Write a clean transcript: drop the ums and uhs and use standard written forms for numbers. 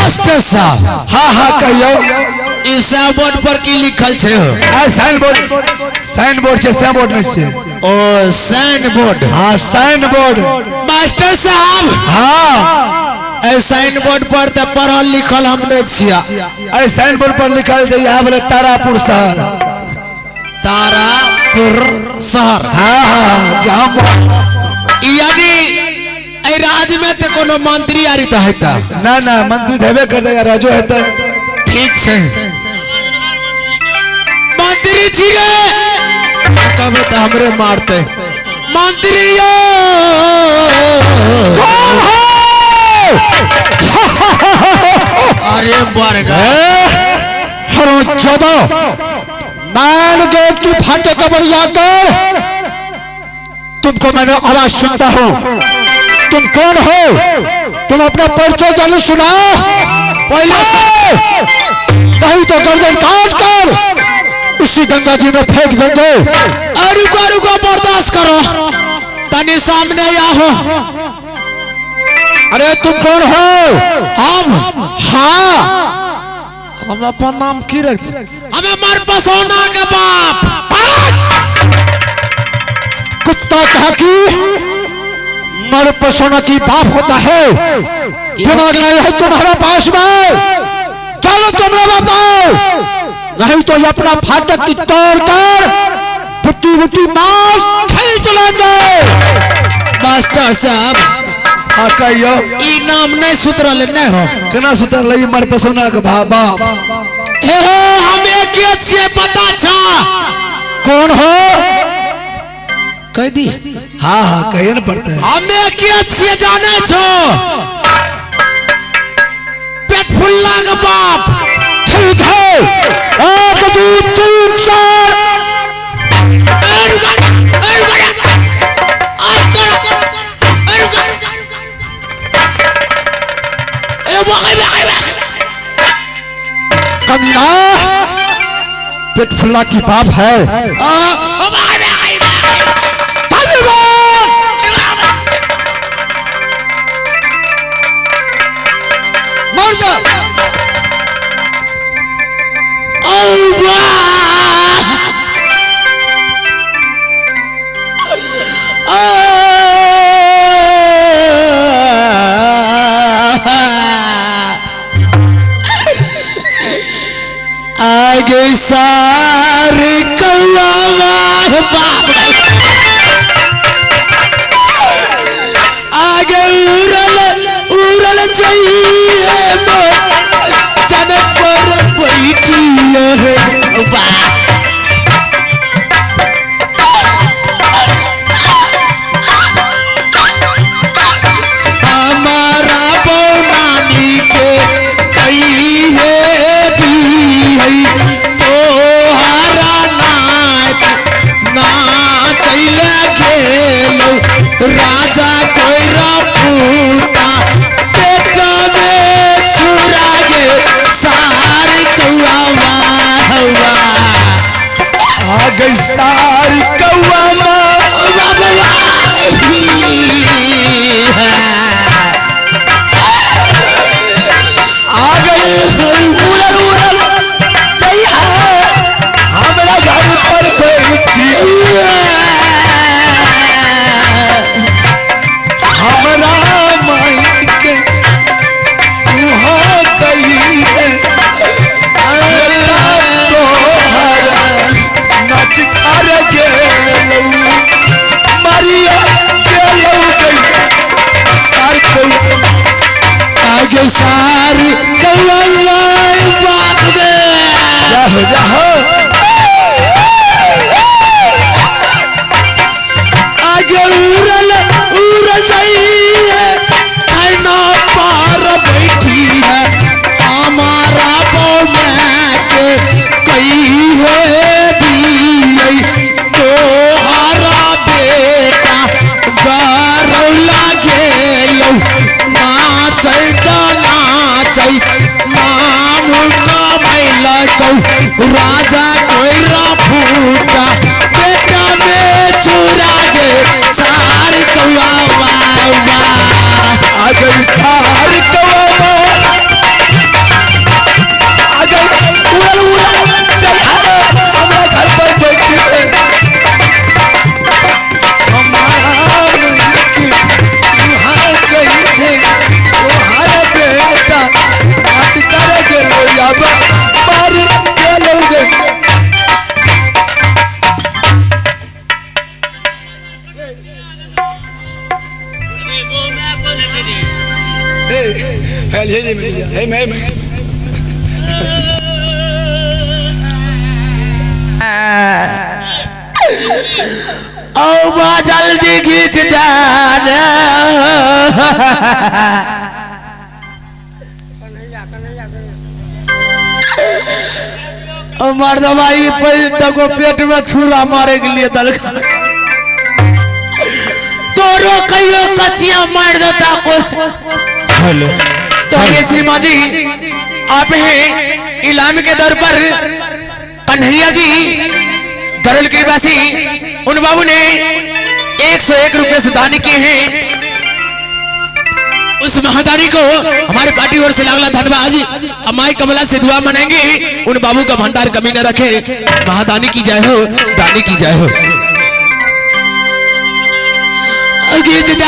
हाँ हाँ कहियो इस बोर्ड पर की लिखल छे साइन बोर्ड छे साइन बोर्ड नहीं छे ओ साइन बोर्ड हाँ साइन बोर्ड मास्टर साहब हाँ ए साइन बोर्ड पर त पढ़ल लिखल हम नहीं छिया ए साइन बोर्ड पर लिखल जे यहाँ बोले तारापुर शहर हाँ हाँ जहाँ यानी राज्य में तो कोनो मंत्री आरी तो है ना ना मंत्री देवे कर देगा राजो है तो ठीक है मंत्री जी कब तो हमरे मारते मंत्री अरे बरगा हरो चौदह मैन गेट की फाटे कबड़िया कर तुमको मैंने आवाज सुनता हूँ तुम कौन हो तुम अपना परिचय जानो सुनाओ पहले नहीं तो गर्दन काट कर उसी गंगा जी में फेंक देंगे रुको रुको बर्दाश्त करो तनी सामने आओ अरे तुम कौन हो हम हाँ हम अपन नाम की रख हमें मर पसौना के बाप कुत्ता कहा कि मर पसौना की बाप होता है दिमाग नहीं है तुम्हारे पास में चलो तुमने बताओ नहीं तो ये अपना फाटक की तोड़ कर बुट्टी बुट्टी मार खींच लेंगे मास्टर साहब हाँ कहियो ई नाम नहीं सुधरल नहीं हो केना सुधर लई मर पसौना के बाप हे हमें के छे पता छा कौन हो कह दी हाँ हाँ कहिए न पड़ता है हमें के छे जाने छो पेट फुल्ला के बाप ठीक है एक दो तीन चार कमीना पेट फुल्ला की बाप है आगे सारे कौवा बाप आगे उड़ल उड़ल चाहिए चन पर बैठी है बाप हमारा बौनानी के कही है दी है तो हरा नाच नाच गेलो राजा कोई पूता पेट में गई सारी कौआ आ गई उड़ल उड़ल जइया हमरा घर पर बैठी हमरा माई के तुहाँ कही है नच कर गेलौ मरिया गेलौ गई सार कोई आगे सारी कौआ बाप दे जाहो जाहो आगे उड़ल उड़ जाइए चाइना पार बैठी है हमारा बौमा के कई है दिए तोहरा बेटा गरौला गेलौ नाचै नाम कमैला कौ राजा कोइरा फूटा बेटा में चूरा गे सार कौआ बाबा आ गई सार कौआ आ गई उड़ल उड़ल जइया हमरा घर पर बैठी है जल्दी खींच जाना मर्द भाई तको पेट में छुरा मारे के लिए दल तोरो कहियो कचिया मार देता को हेलो तो ये श्रीमान जी आप हैं इलाम के दर पर कन्हैया जी गरल के वासी उन बाबू ने 101 रुपए से दान किए हैं उस महादानी को हमारे पार्टी ओर से लागला धन्यवाद अमाई कमला से दुआ मनाएंगे उन बाबू का भंडार कमी न रखे महादानी की जय हो दानी की जय हो